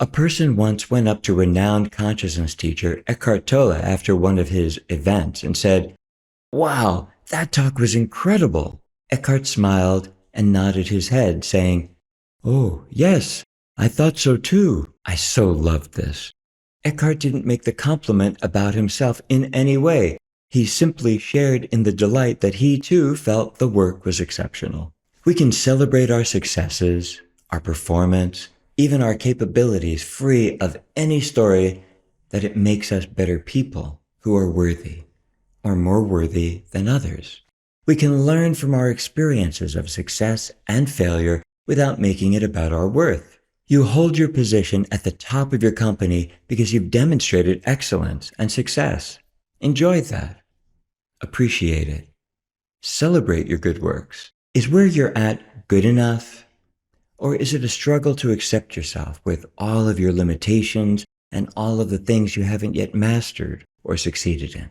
A person once went up to renowned consciousness teacher Eckhart Tolle after one of his events and said, "Wow, that talk was incredible." Eckhart smiled and nodded his head, saying, "Oh, yes, I thought so too. I so loved this." Eckhart didn't make the compliment about himself in any way. He simply shared in the delight that he too felt the work was exceptional. We can celebrate our successes, our performance, even our capabilities, free of any story that it makes us better people who are worthy, or more worthy than others. We can learn from our experiences of success and failure without making it about our worth. You hold your position at the top of your company because you've demonstrated excellence and success. Enjoy that. Appreciate it. Celebrate your good works. Is where you're at good enough? Or is it a struggle to accept yourself with all of your limitations and all of the things you haven't yet mastered or succeeded in?